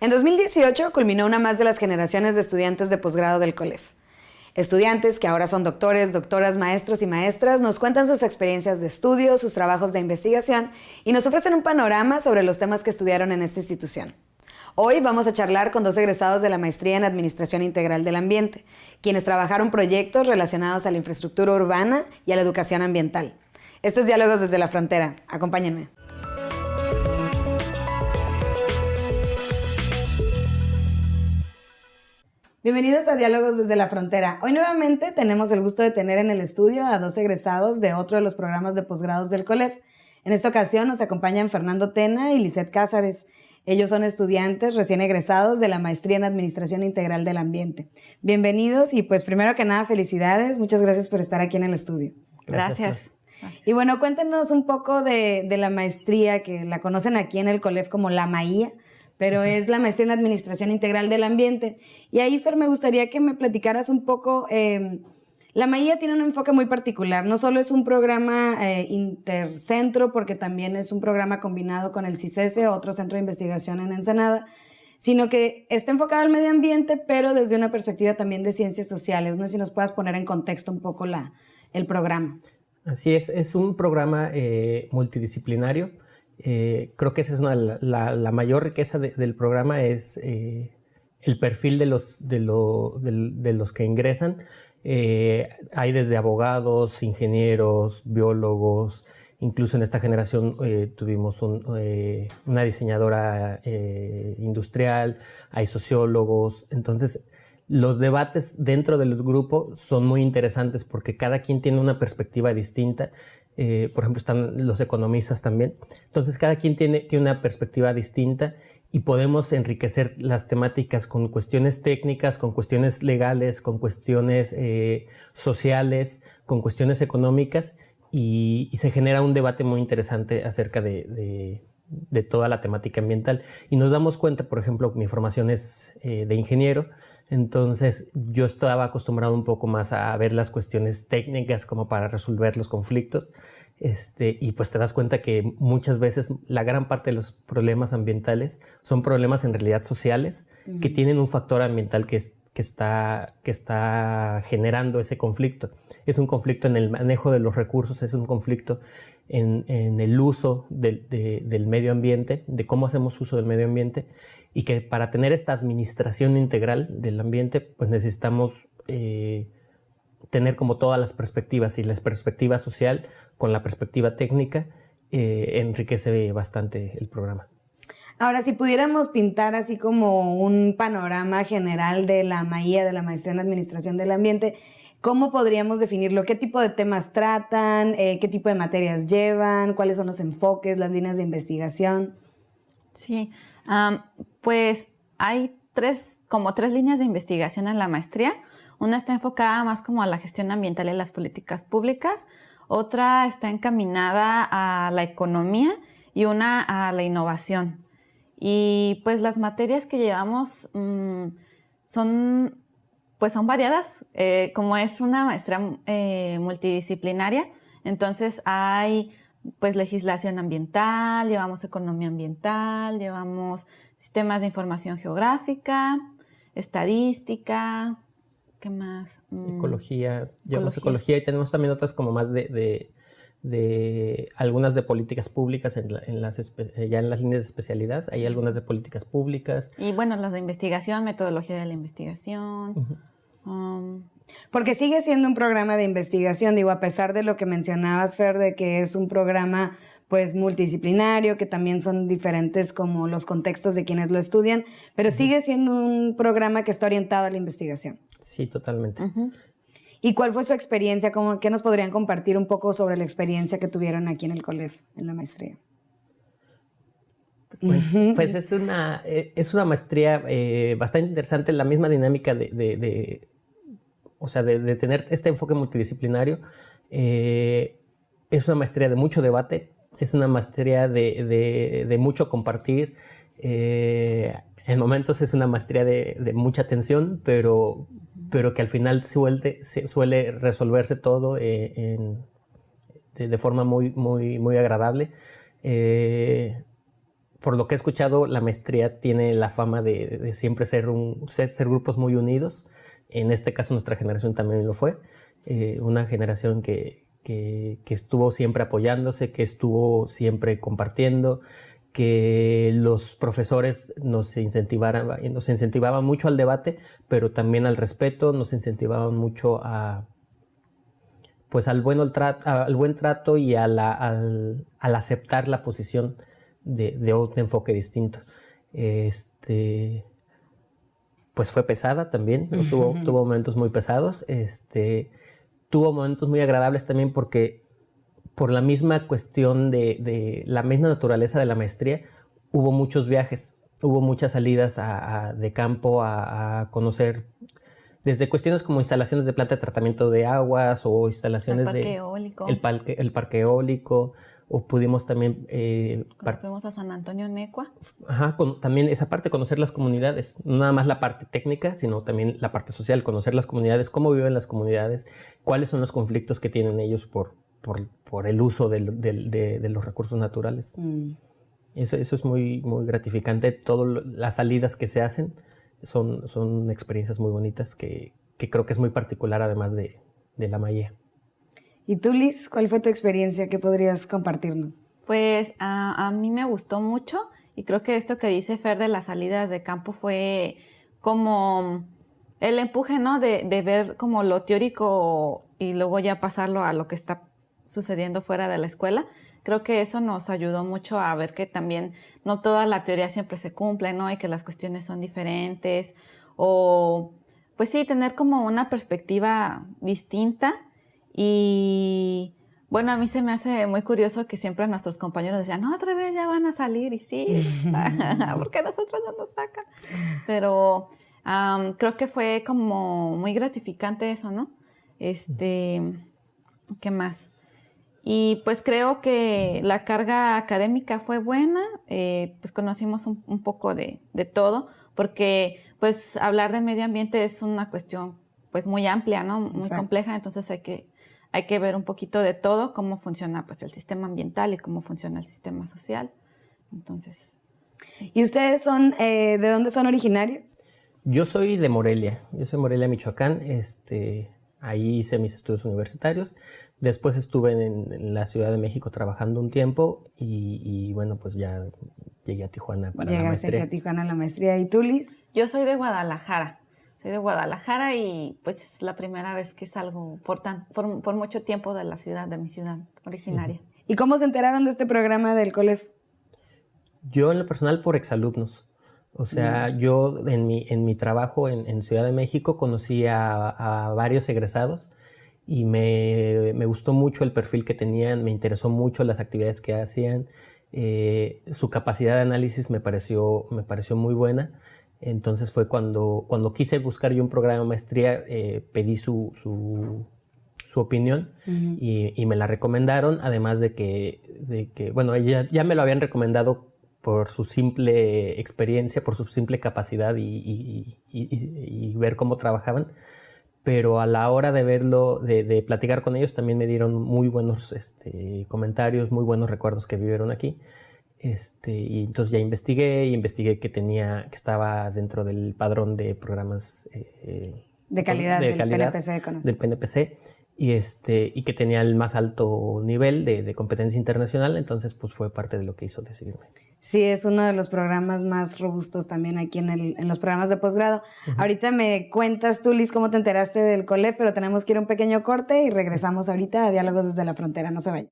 En 2018 culminó una más de las generaciones de estudiantes de posgrado del COLEF. Estudiantes que ahora son doctores, doctoras, maestros y maestras nos cuentan sus experiencias de estudio, sus trabajos de investigación y nos ofrecen un panorama sobre los temas que estudiaron en esta institución. Hoy vamos a charlar con dos egresados de la Maestría en Administración Integral del Ambiente, quienes trabajaron proyectos relacionados a la infraestructura urbana y a la educación ambiental. Esto es Diálogos desde la Frontera. Acompáñenme. Bienvenidos a Diálogos desde la Frontera. Hoy nuevamente tenemos el gusto de tener en el estudio a dos egresados de otro de los programas de posgrados del COLEF. En esta ocasión nos acompañan Fernando Tena y Lisette Cázares. Ellos son estudiantes recién egresados de la Maestría en Administración Integral del Ambiente. Bienvenidos y pues primero que nada felicidades. Muchas gracias por estar aquí en el estudio. Gracias. Y bueno, cuéntenos un poco de la maestría, que la conocen aquí en el COLEF como la MAIA, pero es la Maestría en Administración Integral del Ambiente. Y ahí, Fer, me gustaría que me platicaras un poco. La MAIA tiene un enfoque muy particular. No solo es un programa intercentro, porque también es un programa combinado con el CICESE, otro centro de investigación en Ensenada, sino que está enfocado al medio ambiente, pero desde una perspectiva también de ciencias sociales. No sé si nos puedas poner en contexto un poco el programa. Así es un programa multidisciplinario. Creo que esa es la mayor riqueza del programa, es el perfil de los que ingresan. Hay desde abogados, ingenieros, biólogos, incluso en esta generación tuvimos una diseñadora industrial, hay sociólogos. Entonces, los debates dentro del grupo son muy interesantes porque cada quien tiene una perspectiva distinta. Por ejemplo, están los economistas también. Entonces, cada quien tiene una perspectiva distinta y podemos enriquecer las temáticas con cuestiones técnicas, con cuestiones legales, con cuestiones sociales, con cuestiones económicas y se genera un debate muy interesante acerca de toda la temática ambiental. Y nos damos cuenta, por ejemplo, mi formación es de ingeniero. Entonces yo estaba acostumbrado un poco más a ver las cuestiones técnicas como para resolver los conflictos y pues te das cuenta que muchas veces la gran parte de los problemas ambientales son problemas en realidad sociales que tienen un factor ambiental que está generando ese conflicto. Es un conflicto en el manejo de los recursos, es un conflicto en el uso del medio ambiente, de cómo hacemos uso del medio ambiente, y que para tener esta administración integral del ambiente, pues necesitamos tener como todas las perspectivas, y la perspectiva social con la perspectiva técnica enriquece bastante el programa. Ahora, si pudiéramos pintar así como un panorama general de la MAIA, de la Maestría en Administración del Ambiente, ¿cómo podríamos definirlo? ¿Qué tipo de temas tratan? ¿Qué tipo de materias llevan? ¿Cuáles son los enfoques, las líneas de investigación? Sí, pues hay tres líneas de investigación en la maestría. Una está enfocada más como a la gestión ambiental y las políticas públicas. Otra está encaminada a la economía y una a la innovación. Y pues las materias que llevamos son variadas. Como es una maestría multidisciplinaria, entonces hay pues legislación ambiental, llevamos economía ambiental, llevamos sistemas de información geográfica, estadística, ¿qué más? Ecología, llevamos ecología y tenemos también otras como más de algunas de políticas públicas ya en las líneas de especialidad. Hay algunas de políticas públicas. Y bueno, las de investigación, metodología de la investigación. Porque sigue siendo un programa de investigación, digo, a pesar de lo que mencionabas, Fer, de que es un programa pues multidisciplinario, que también son diferentes como los contextos de quienes lo estudian, pero sigue siendo un programa que está orientado a la investigación. Sí, totalmente. ¿Y cuál fue su experiencia? ¿Qué nos podrían compartir un poco sobre la experiencia que tuvieron aquí en el COLEF, en la maestría? Bueno, pues es una maestría bastante interesante, la misma dinámica de tener este enfoque multidisciplinario. Es una maestría de mucho debate, es una maestría de mucho compartir. En momentos es una maestría de mucha tensión, pero que al final suele resolverse todo de forma muy, muy, muy agradable. por lo que he escuchado, la maestría tiene la fama de siempre ser grupos muy unidos. En este caso, nuestra generación también lo fue. Una generación que estuvo siempre apoyándose, que estuvo siempre compartiendo, que los profesores nos incentivaban mucho al debate, pero también al respeto, nos incentivaban mucho pues al buen trato y al aceptar la posición de otro enfoque distinto. Pues fue pesada también, ¿no? Tuvo momentos muy pesados, tuvo momentos muy agradables también porque por la misma cuestión de la misma naturaleza de la maestría, hubo muchos viajes, hubo muchas salidas de campo a conocer desde cuestiones como instalaciones de planta de tratamiento de aguas o instalaciones el parque eólico, o pudimos también fuimos a San Antonio Necua. También esa parte, conocer las comunidades, no nada más la parte técnica, sino también la parte social, conocer las comunidades, cómo viven las comunidades, cuáles son los conflictos que tienen ellos por el uso de los recursos naturales. Eso es muy, muy gratificante. Todas las salidas que se hacen son experiencias muy bonitas que creo que es muy particular además de la Maía. ¿Y tú, Liz, cuál fue tu experiencia? ¿Qué podrías compartirnos? Pues a mí me gustó mucho y creo que esto que dice Fer de las salidas de campo fue como el empuje, ¿no? De ver como lo teórico y luego ya pasarlo a lo que está sucediendo fuera de la escuela. Creo que eso nos ayudó mucho a ver que también no toda la teoría siempre se cumple, ¿no? Y que las cuestiones son diferentes. O, pues sí, tener como una perspectiva distinta. Y bueno, a mí se me hace muy curioso que siempre nuestros compañeros decían, no, otra vez ya van a salir. Y sí, porque nosotros no nos sacan. Pero creo que fue como muy gratificante eso, ¿no? ¿Qué más? Y pues creo que la carga académica fue buena, pues conocimos un poco de todo, porque pues hablar de medio ambiente es una cuestión pues muy amplia, ¿no? Muy Exacto. compleja, entonces hay que ver un poquito de todo, cómo funciona pues el sistema ambiental y cómo funciona el sistema social. Entonces, sí. ¿Y ustedes son, de dónde son originarios? Yo soy de Morelia, Michoacán. Ahí hice mis estudios universitarios. Después estuve en la Ciudad de México trabajando un tiempo y bueno, pues ya llegué a Tijuana para la maestría. Llegaste a Tijuana a la maestría. ¿Y tú, Liz? Yo soy de Guadalajara. Soy de Guadalajara y pues es la primera vez que salgo por mucho tiempo de mi ciudad originaria. ¿Y cómo se enteraron de este programa del COLEF? Yo en lo personal por exalumnos. O sea, yo en mi trabajo en Ciudad de México conocí a varios egresados y me gustó mucho el perfil que tenían, me interesó mucho las actividades que hacían, su capacidad de análisis me pareció muy buena. Entonces fue cuando quise buscar yo un programa de maestría, pedí su opinión y me la recomendaron, además de que bueno, ya me lo habían recomendado por su simple experiencia, por su simple capacidad y ver cómo trabajaban, pero a la hora de verlo, de platicar con ellos, también me dieron muy buenos comentarios, muy buenos recuerdos que vivieron aquí. Y entonces ya investigué que estaba dentro del padrón de programas de calidad del PNPC de CONACYT. Del PNPC, y que tenía el más alto nivel de competencia internacional, entonces pues fue parte de lo que hizo decidirme. Sí, es uno de los programas más robustos también aquí en los programas de posgrado. Ahorita me cuentas tú, Liz, cómo te enteraste del COLEF, pero tenemos que ir a un pequeño corte y regresamos ahorita a Diálogos desde la Frontera. No se vayan.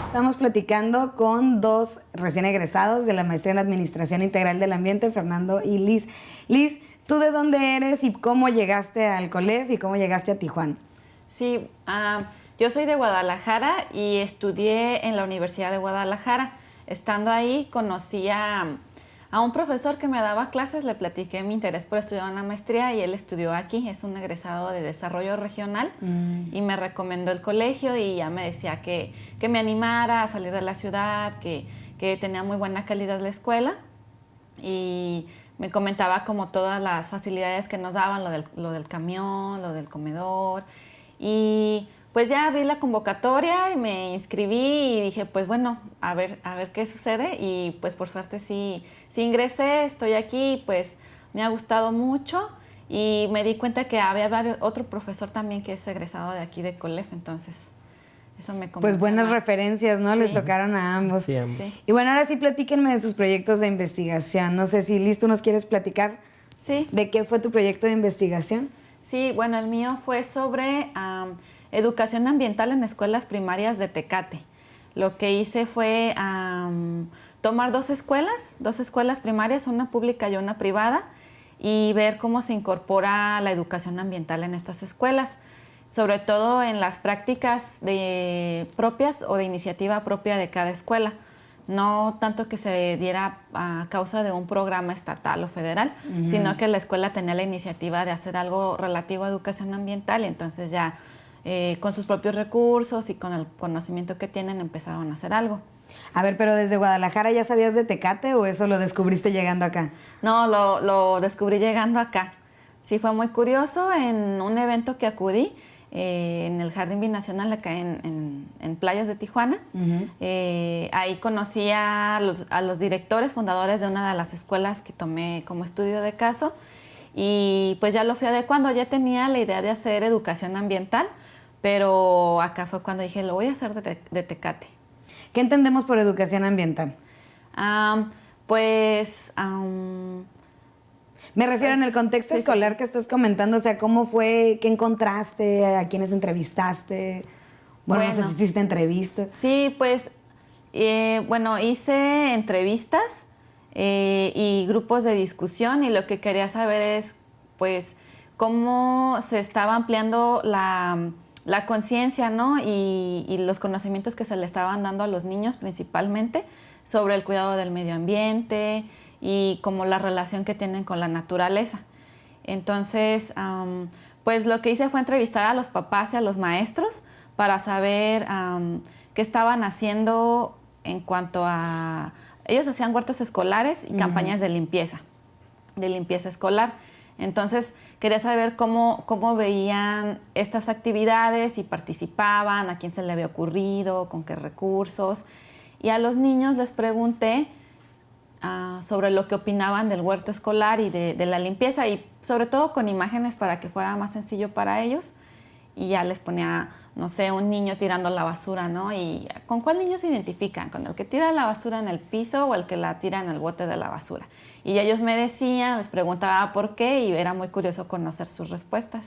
Estamos platicando con dos recién egresados de la maestría en Administración Integral del Ambiente, Fernando y Liz. Liz, ¿tú de dónde eres y cómo llegaste al COLEF y cómo llegaste a Tijuana? Sí, yo soy de Guadalajara y estudié en la Universidad de Guadalajara. Estando ahí conocí a un profesor que me daba clases, le platiqué mi interés por estudiar una maestría y él estudió aquí, es un egresado de Desarrollo Regional y me recomendó el colegio y ya me decía que me animara a salir de la ciudad, que tenía muy buena calidad la escuela y me comentaba como todas las facilidades que nos daban, lo del camión, lo del comedor y pues ya vi la convocatoria y me inscribí y dije, pues bueno, a ver qué sucede. Y pues por suerte sí ingresé, estoy aquí, pues me ha gustado mucho. Y me di cuenta que había otro profesor también que es egresado de aquí de COLEF, entonces eso me convenció Pues buenas más. referencias, ¿no? Sí. Les tocaron a ambos. Sí, ambos. Sí. Y bueno, ahora sí platíquenme de sus proyectos de investigación. No sé si Liz, ¿tú nos quieres platicar Sí. de qué fue tu proyecto de investigación? Sí, bueno, el mío fue sobre educación ambiental en escuelas primarias de Tecate. Lo que hice fue tomar dos escuelas primarias, una pública y una privada, y ver cómo se incorpora la educación ambiental en estas escuelas, sobre todo en las prácticas propias o de iniciativa propia de cada escuela. No tanto que se diera a causa de un programa estatal o federal, sino que la escuela tenía la iniciativa de hacer algo relativo a educación ambiental y entonces ya con sus propios recursos y con el conocimiento que tienen empezaron a hacer algo. A ver, pero desde Guadalajara ya sabías de Tecate o eso lo descubriste llegando acá? No, lo descubrí llegando acá. Sí, fue muy curioso en un evento que acudí en el Jardín Binacional acá en Playas de Tijuana. Ahí conocí a los directores, fundadores de una de las escuelas que tomé como estudio de caso y pues ya lo fui adecuando. Ya tenía la idea de hacer educación ambiental, pero acá fue cuando dije, lo voy a hacer de Tecate. ¿Qué entendemos por educación ambiental? Me refiero en el contexto escolar que estás comentando, o sea, ¿cómo fue? ¿Qué encontraste? ¿A quiénes entrevistaste? Bueno, no sé si hiciste entrevistas. Sí, pues, hice entrevistas y grupos de discusión y lo que quería saber es, pues, cómo se estaba ampliando la conciencia, ¿no? Y los conocimientos que se le estaban dando a los niños principalmente sobre el cuidado del medio ambiente y como la relación que tienen con la naturaleza. Entonces, pues lo que hice fue entrevistar a los papás y a los maestros para saber qué estaban haciendo en cuanto a... Ellos hacían huertos escolares y campañas de limpieza escolar. Entonces, quería saber cómo veían estas actividades, si participaban, a quién se le había ocurrido, con qué recursos. Y a los niños les pregunté sobre lo que opinaban del huerto escolar y de la limpieza y sobre todo con imágenes para que fuera más sencillo para ellos. Y ya les ponía, no sé, un niño tirando la basura, ¿no? Y ¿con cuál niño se identifican? ¿Con el que tira la basura en el piso o el que la tira en el bote de la basura? Y ellos me decían, les preguntaba por qué y era muy curioso conocer sus respuestas.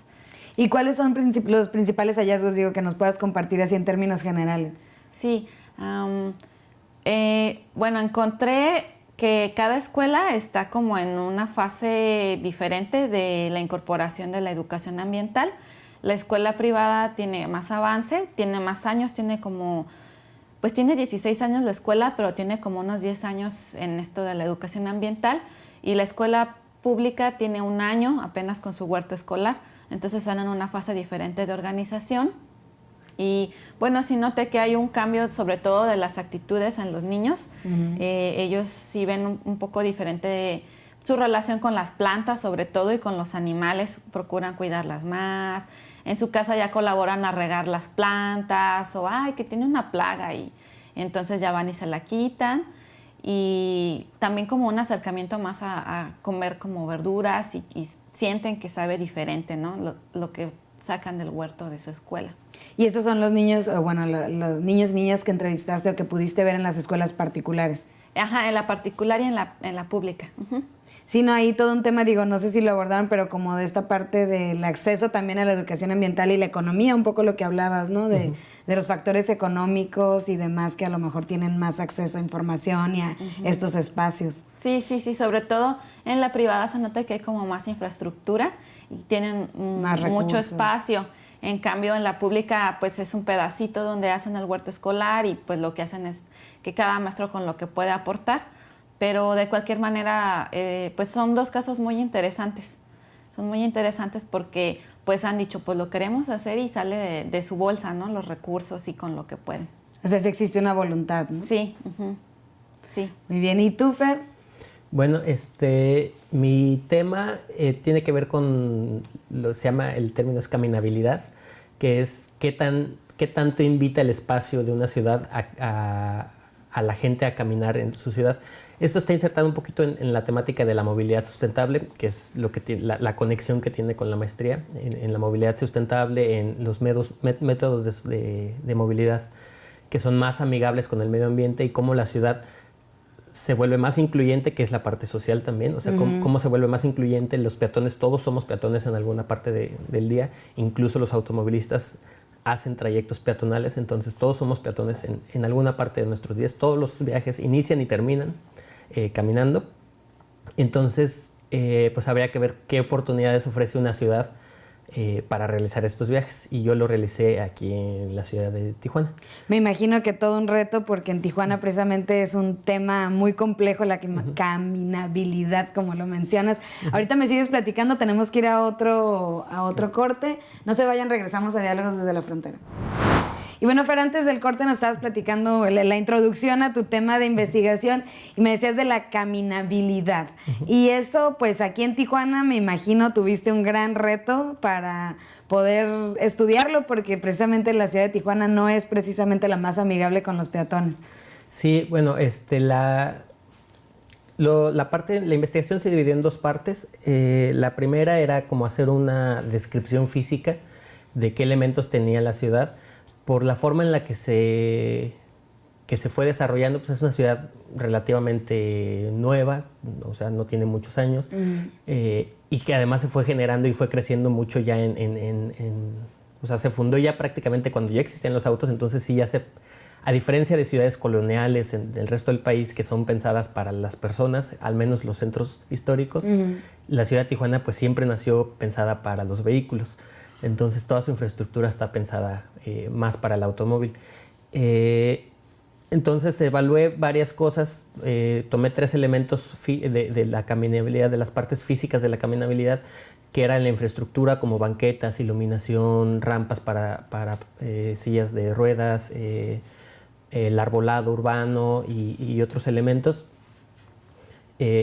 ¿Y cuáles son los principales hallazgos, digo, que nos puedas compartir así en términos generales? Sí, encontré que cada escuela está como en una fase diferente de la incorporación de la educación ambiental. La escuela privada tiene más avance, tiene más años, tiene 16 años la escuela, pero tiene como unos 10 años en esto de la educación ambiental. Y la escuela pública tiene un año apenas con su huerto escolar, entonces están en una fase diferente de organización. Y bueno, sí noté que hay un cambio sobre todo de las actitudes en los niños. Ellos sí ven un poco diferente su relación con las plantas sobre todo y con los animales, procuran cuidarlas más. En su casa ya colaboran a regar las plantas o ay, que tiene una plaga y entonces ya van y se la quitan. Y también como un acercamiento más a comer como verduras y sienten que sabe diferente, ¿no? Lo que sacan del huerto de su escuela. Y estos son los niños, los niños y niñas que entrevistaste o que pudiste ver en las escuelas particulares. Ajá, en la particular y en la pública. Sí, no, ahí todo un tema, digo, no sé si lo abordaron, pero como de esta parte del acceso también a la educación ambiental y la economía, un poco lo que hablabas, ¿no? De los factores económicos y demás que a lo mejor tienen más acceso a información y a estos espacios. Sí, sobre todo en la privada se nota que hay como más infraestructura y tienen mucho espacio. En cambio, en la pública, pues es un pedacito donde hacen el huerto escolar y pues lo que hacen es que cada maestro con lo que puede aportar. Pero de cualquier manera, pues son dos casos muy interesantes. Son muy interesantes porque pues han dicho, pues lo queremos hacer y sale de su bolsa, ¿no? Los recursos y con lo que pueden. O sea, sí existe una voluntad, ¿no? Sí, sí. Muy bien. ¿Y tú, Fer? Bueno, mi tema tiene que ver con se llama, el término es caminabilidad, que es qué tanto invita el espacio de una ciudad a la gente a caminar en su ciudad. Esto está insertado un poquito en la temática de la movilidad sustentable, que es lo que tiene, la conexión que tiene con la maestría en la movilidad sustentable, en los métodos de movilidad que son más amigables con el medio ambiente y cómo la ciudad se vuelve más incluyente, que es la parte social también, o sea, cómo se vuelve más incluyente los peatones. Todos somos peatones en alguna parte del día, incluso los automovilistas hacen trayectos peatonales, entonces todos somos peatones en alguna parte de nuestros días. Todos los viajes inician y terminan caminando. Entonces, pues habría que ver qué oportunidades ofrece una ciudad para realizar estos viajes, y yo lo realicé aquí en la ciudad de Tijuana. Me imagino que todo un reto, porque en Tijuana precisamente es un tema muy complejo, la caminabilidad, como lo mencionas. Ahorita me sigues platicando, tenemos que ir a otro corte. No se vayan, regresamos a Diálogos desde la Frontera. Y bueno, Fer, antes del corte nos estabas platicando la introducción a tu tema de investigación y me decías de la caminabilidad. Y eso, pues aquí en Tijuana, me imagino, tuviste un gran reto para poder estudiarlo, porque precisamente la ciudad de Tijuana no es precisamente la más amigable con los peatones. Sí, bueno, la investigación se dividió en dos partes. La primera era como hacer una descripción física de qué elementos tenía la ciudad. Por la forma en la que se fue desarrollando, pues es una ciudad relativamente nueva, o sea, no tiene muchos años, y que además se fue generando y fue creciendo mucho ya o sea, se fundó ya prácticamente cuando ya existían los autos. Entonces sí, a diferencia de ciudades coloniales del resto del país que son pensadas para las personas, al menos los centros históricos, la ciudad de Tijuana pues siempre nació pensada para los vehículos. Entonces toda su infraestructura está pensada más para el automóvil. Entonces evalué varias cosas, tomé 3 elementos de la caminabilidad, de las partes físicas de la caminabilidad, que era la infraestructura como banquetas, iluminación, rampas para sillas de ruedas, el arbolado urbano y otros elementos,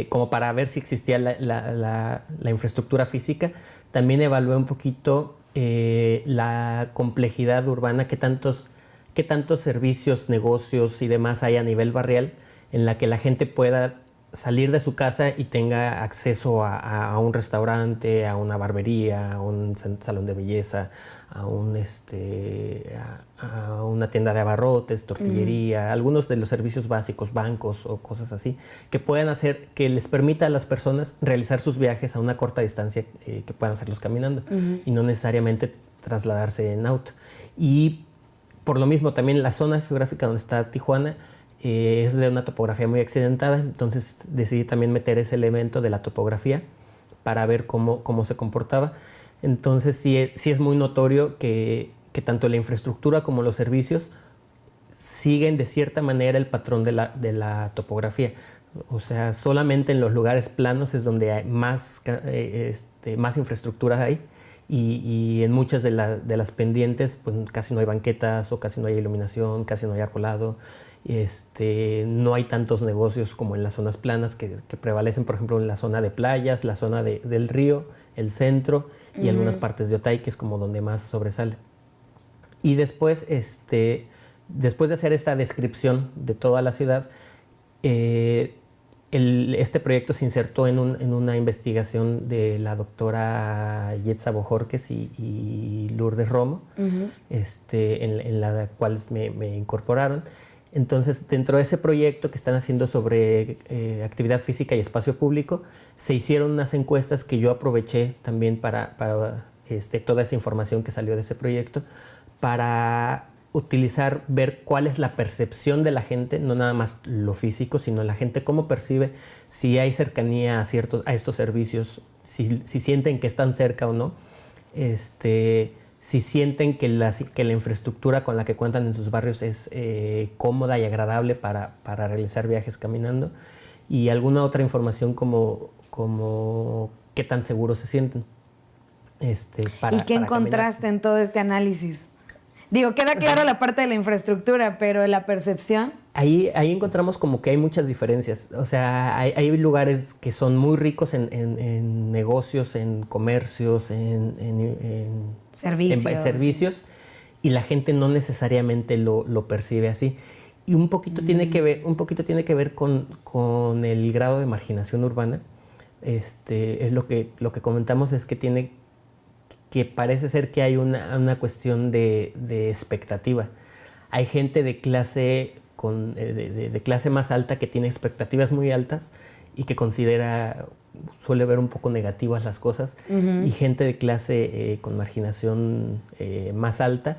como para ver si existía la infraestructura física. También evalué un poquito la complejidad urbana, qué tantos servicios, negocios y demás hay a nivel barrial, en la que la gente pueda salir de su casa y tenga acceso a un restaurante, a una barbería, a un salón de belleza, a una tienda de abarrotes, tortillería, algunos de los servicios básicos, bancos o cosas así, que puedan hacer, que les permita a las personas realizar sus viajes a una corta distancia, que puedan hacerlos caminando y no necesariamente trasladarse en auto. Y por lo mismo también la zona geográfica donde está Tijuana es de una topografía muy accidentada, entonces decidí también meter ese elemento de la topografía para ver cómo se comportaba. Entonces sí es muy notorio que tanto la infraestructura como los servicios siguen de cierta manera el patrón de la topografía. O sea, solamente en los lugares planos es donde hay más infraestructura hay, y en muchas de las pendientes pues casi no hay banquetas, o casi no hay iluminación, casi no hay arbolado. No hay tantos negocios como en las zonas planas que prevalecen, por ejemplo, en la zona de playas, la zona del río, el centro y algunas partes de Otay, que es como donde más sobresale. Y después, después de hacer esta descripción de toda la ciudad, este proyecto se insertó en una investigación de la doctora Yetza Bojorquez y Lourdes Romo, en la cual me incorporaron. Entonces, dentro de ese proyecto que están haciendo sobre actividad física y espacio público, se hicieron unas encuestas que yo aproveché también para toda esa información que salió de ese proyecto, para ver cuál es la percepción de la gente, no nada más lo físico, sino la gente cómo percibe, si hay cercanía a estos servicios, si sienten que están cerca o no, si sienten que la infraestructura con la que cuentan en sus barrios es cómoda y agradable para realizar viajes caminando, y alguna otra información como qué tan seguros se sienten. ¿Y qué encontraste en todo este análisis? Digo, queda claro la parte de la infraestructura, pero la percepción. Ahí encontramos como que hay muchas diferencias. O sea, hay lugares que son muy ricos en negocios, en comercios, en servicios. y la gente no necesariamente lo percibe así. Y un poquito tiene que ver con el grado de marginación urbana. Es lo que comentamos, es que parece ser que hay una cuestión de expectativa. Hay gente de clase de clase más alta que tiene expectativas muy altas y que suele ver un poco negativas las cosas, y gente de clase con marginación más alta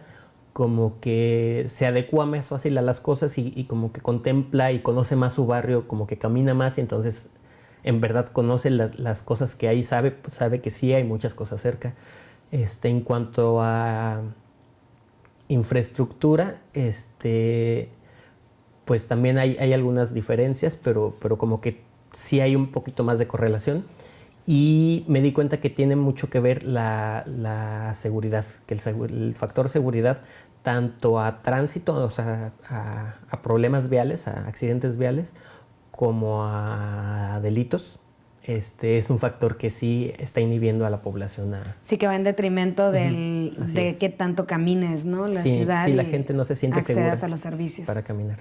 como que se adecua más fácil a las cosas y como que contempla y conoce más su barrio, como que camina más, y entonces en verdad conoce las cosas que hay, sabe que sí hay muchas cosas cerca. En cuanto a infraestructura, pues también hay algunas diferencias, pero como que sí hay un poquito más de correlación. Y me di cuenta que tiene mucho que ver la seguridad, que el factor seguridad, tanto a tránsito, o sea, a problemas viales, a accidentes viales, como a delitos. Es un factor que sí está inhibiendo a la población. Sí, que va en detrimento de qué tanto camines, ¿no? La ciudad. Sí, la gente no se siente segura a los servicios para caminar.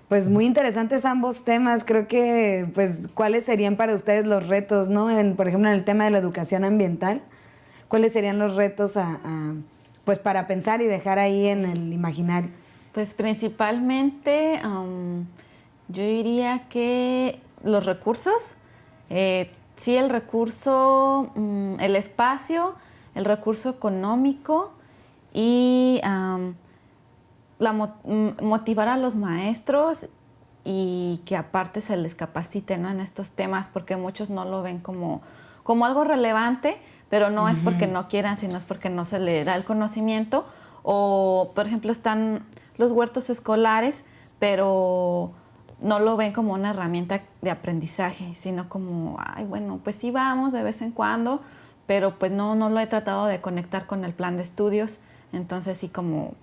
Pues muy interesantes ambos temas. Creo que, pues, ¿cuáles serían para ustedes los retos, no? Por ejemplo, en el tema de la educación ambiental, ¿cuáles serían los retos pues, para pensar y dejar ahí en el imaginario? Pues principalmente, yo diría que los recursos. Sí, el recurso, el espacio, el recurso económico y motivar a los maestros, y que aparte se les capacite, ¿no?, en estos temas, porque muchos no lo ven como algo relevante, pero no es porque no quieran, sino es porque no se le da el conocimiento. O, por ejemplo, están los huertos escolares, pero no lo ven como una herramienta de aprendizaje, sino como, ay, bueno, pues sí vamos de vez en cuando, pero pues no lo he tratado de conectar con el plan de estudios. Entonces sí, como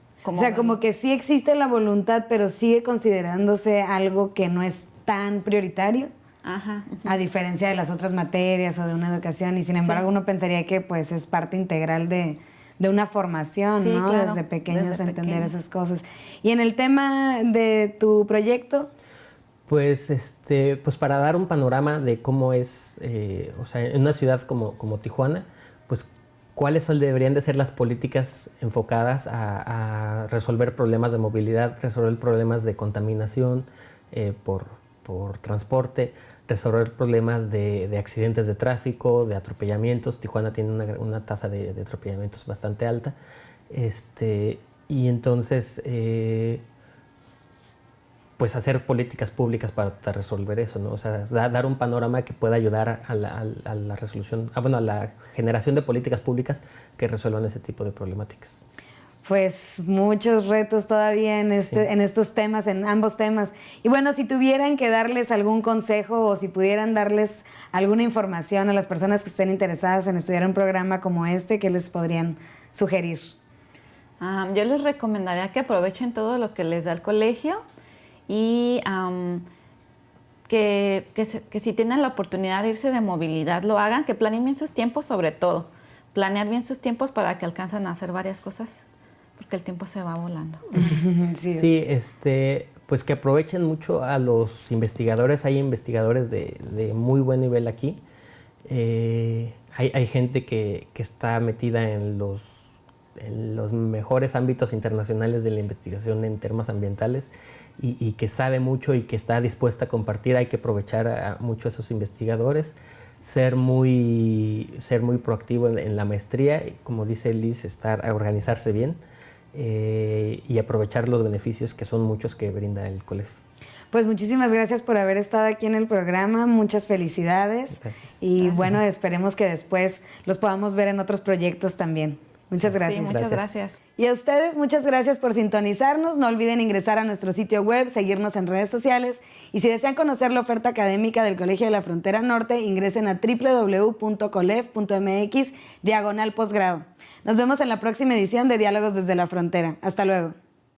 que sí existe la voluntad, pero sigue considerándose algo que no es tan prioritario. Ajá. A diferencia de las otras materias o de una educación, y sin embargo uno pensaría que pues es parte integral de una formación, sí, ¿no? Claro, desde pequeños entender esas cosas. Y en el tema de tu proyecto, pues para dar un panorama de cómo es, o sea, en una ciudad como Tijuana, pues cuáles deberían de ser las políticas enfocadas a resolver problemas de movilidad, resolver problemas de contaminación por transporte, resolver problemas de accidentes de tráfico, de atropellamientos. Tijuana tiene una tasa de atropellamientos bastante alta. Y entonces, pues hacer políticas públicas para resolver eso, ¿no? O sea, dar un panorama que pueda ayudar a la resolución, a la generación de políticas públicas que resuelvan ese tipo de problemáticas. Pues muchos retos todavía en estos temas, en ambos temas. Y bueno, si tuvieran que darles algún consejo o si pudieran darles alguna información a las personas que estén interesadas en estudiar un programa como este, ¿qué les podrían sugerir? Yo les recomendaría que aprovechen todo lo que les da el colegio, y que si tienen la oportunidad de irse de movilidad, lo hagan, que planeen bien sus tiempos, sobre todo. Planear bien sus tiempos para que alcancen a hacer varias cosas, porque el tiempo se va volando. Sí, pues que aprovechen mucho a los investigadores. Hay investigadores de muy buen nivel aquí. Hay gente que está metida en los mejores ámbitos internacionales de la investigación en temas ambientales, y que sabe mucho y que está dispuesta a compartir. Hay que aprovechar mucho a esos investigadores, ser muy proactivo en la maestría, como dice Liz, organizarse bien y aprovechar los beneficios, que son muchos, que brinda el colegio. Pues muchísimas gracias por haber estado aquí en el programa, muchas felicidades. Gracias. Y bueno, esperemos que después los podamos ver en otros proyectos también. Muchas gracias. Sí, muchas gracias. Y a ustedes, muchas gracias por sintonizarnos. No olviden ingresar a nuestro sitio web, seguirnos en redes sociales, y si desean conocer la oferta académica del Colegio de la Frontera Norte, ingresen a www.colef.mx/posgrado. Nos vemos en la próxima edición de Diálogos desde la Frontera. Hasta luego.